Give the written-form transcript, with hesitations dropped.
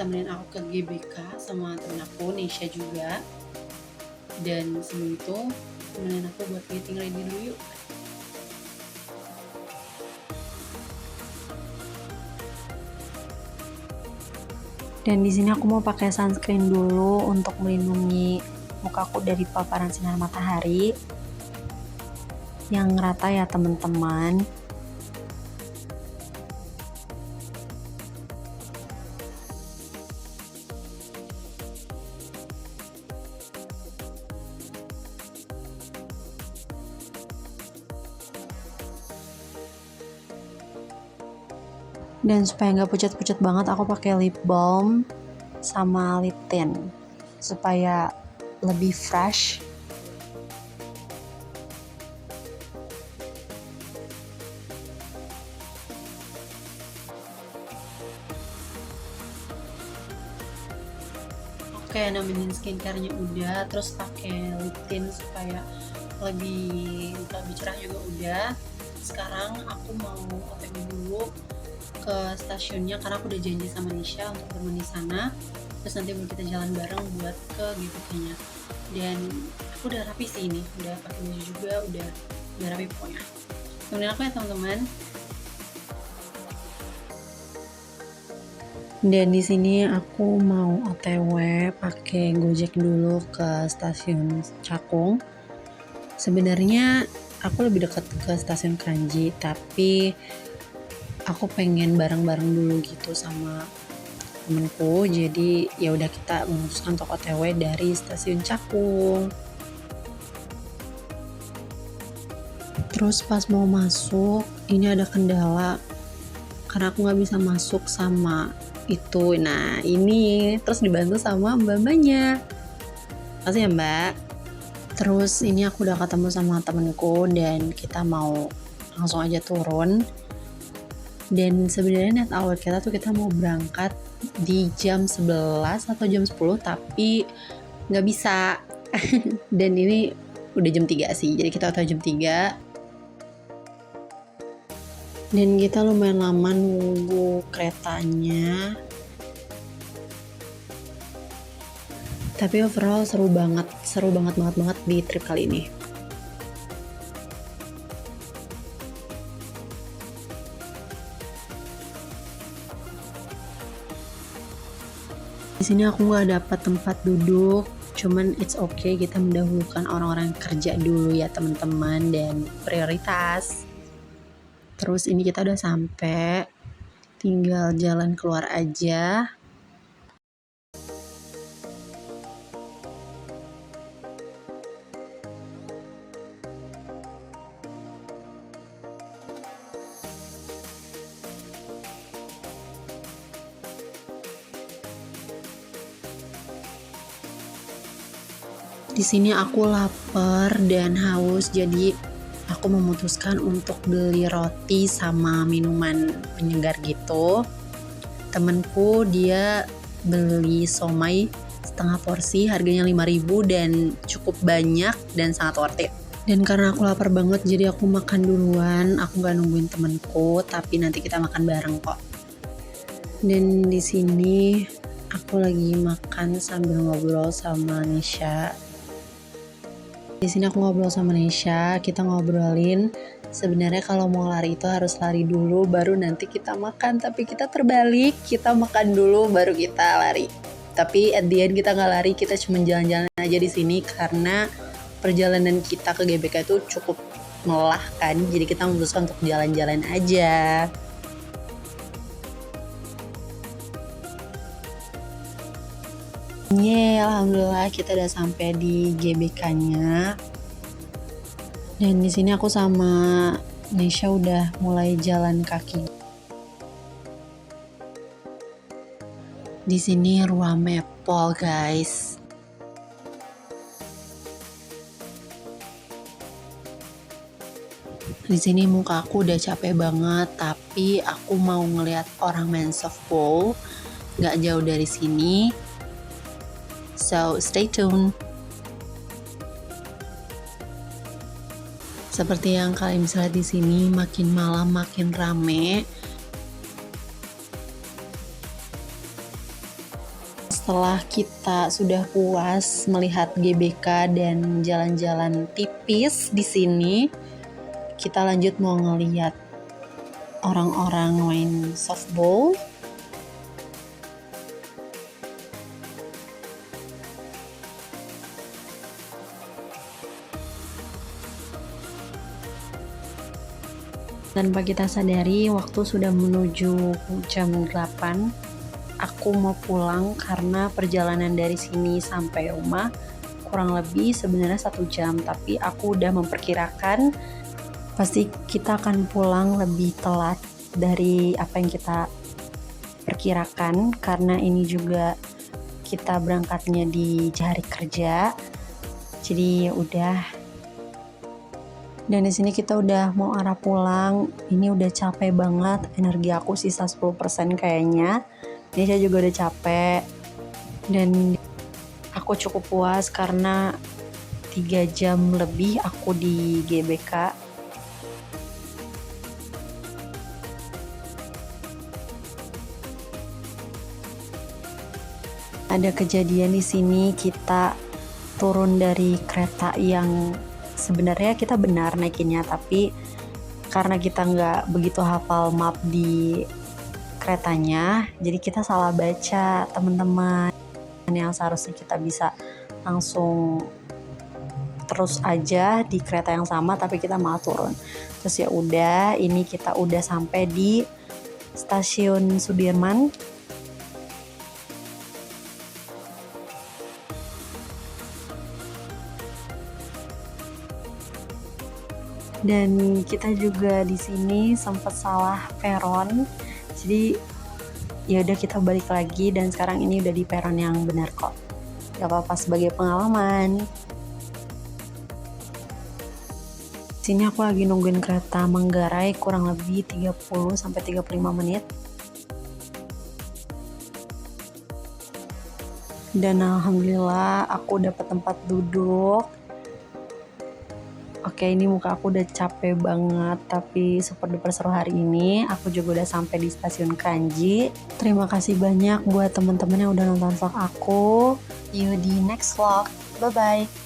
temenin aku ke GBK sama temen aku, Nisha juga. Dan sebelum itu, temenin aku buat meeting ready dulu yuk. Dan di sini aku mau pakai sunscreen dulu untuk melindungi mukaku dari paparan sinar matahari yang rata ya teman-teman. Dan supaya nggak pucat-pucat banget, aku pakai lip balm sama lip tint supaya lebih fresh. Oke, nemenin skincare-nya udah, terus pakai lip tint supaya lebih cerah juga udah. Sekarang aku mau OTW dulu ke stasiunnya karena aku udah janji sama Nisha untuk bertemu di sana. Terus nanti baru kita jalan bareng buat ke GBK-nya. Dan aku udah rapi sih ini, udah pakai baju juga, udah rapi pokoknya. Temenin aku ya teman-teman. Dan di sini aku mau OTW pakai Gojek dulu ke stasiun Cakung. Sebenarnya aku lebih dekat ke stasiun Kranji, tapi aku pengen bareng-bareng dulu gitu sama temenku. Jadi ya udah kita memutuskan untuk OTW dari stasiun Cakung. Terus pas mau masuk, ini ada kendala karena aku nggak bisa masuk sama itu. Nah ini terus dibantu sama mbak-mbaknya. Makasih ya mbak. Terus ini aku udah ketemu sama temenku dan kita mau langsung aja turun. Dan sebenarnya net awal kita tuh kita mau berangkat di jam 11 atau jam 10 tapi nggak bisa. Dan ini udah jam 3 sih, jadi kita tahu jam 3. Dan kita lumayan lama nunggu keretanya. Tapi overall seru banget di trip kali ini. Di sini aku nggak dapat tempat duduk, cuman it's okay, kita mendahulukan orang-orang yang kerja dulu ya teman-teman, dan prioritas. Terus ini kita udah sampai, tinggal jalan keluar aja. Di sini aku lapar dan haus, jadi aku memutuskan untuk beli roti sama minuman penyegar gitu. Temenku dia beli somai setengah porsi, harganya 5.000 dan cukup banyak dan sangat worth it. Dan karena aku lapar banget, jadi aku makan duluan. Aku nggak nungguin temenku, tapi nanti kita makan bareng kok. Dan di sini aku lagi makan sambil ngobrol sama Nisha. Di sini aku ngobrol sama Nisha, kita ngobrolin sebenarnya kalau mau lari itu harus lari dulu baru nanti kita makan, tapi kita terbalik, kita makan dulu baru kita lari. Tapi at the end kita nggak lari, kita cuma jalan-jalan aja di sini karena perjalanan kita ke GBK itu cukup melelahkan, jadi kita memutuskan untuk jalan-jalan aja. Alhamdulillah kita udah sampai di GBK-nya. Dan di sini aku sama Nisha udah mulai jalan kaki. Di sini Ruang Maple, guys. Di sini muka aku udah capek banget, tapi aku mau ngeliat orang main softball nggak jauh dari sini. So stay tuned. Seperti yang kalian bisa lihat di sini, makin malam makin rame. Setelah kita sudah puas melihat GBK dan jalan-jalan tipis di sini, kita lanjut mau ngeliat orang-orang main softball. Tanpa kita sadari, waktu sudah menuju jam 8. Aku mau pulang karena perjalanan dari sini sampai rumah kurang lebih sebenarnya 1 jam, tapi aku udah memperkirakan pasti kita akan pulang lebih telat dari apa yang kita perkirakan, karena ini juga kita berangkatnya di hari kerja. Jadi ya udah. Dan di sini kita udah mau arah pulang. Ini udah capek banget, energi aku sisa 10% kayaknya. Ini saya juga udah capek dan aku cukup puas karena 3 jam lebih aku di GBK. Ada kejadian di sini, kita turun dari kereta yang sebenarnya kita benar naikinnya, tapi karena kita nggak begitu hafal map di keretanya, jadi kita salah baca teman-teman. Yang seharusnya kita bisa langsung terus aja di kereta yang sama, tapi kita malah turun. Terus ya udah, ini kita udah sampai di stasiun Sudirman. Dan kita juga di sini sempat salah peron. Jadi ya udah kita balik lagi dan sekarang ini udah di peron yang benar kok. Gak apa-apa, sebagai pengalaman. Sini aku lagi nungguin kereta Manggarai kurang lebih 30-35 menit. Dan alhamdulillah aku dapat tempat duduk. Oke, ini muka aku udah capek banget, tapi super duper seru hari ini. Aku juga udah sampai di stasiun Kanji. Terima kasih banyak buat teman-teman yang udah nonton vlog aku. See you di next vlog. Bye bye.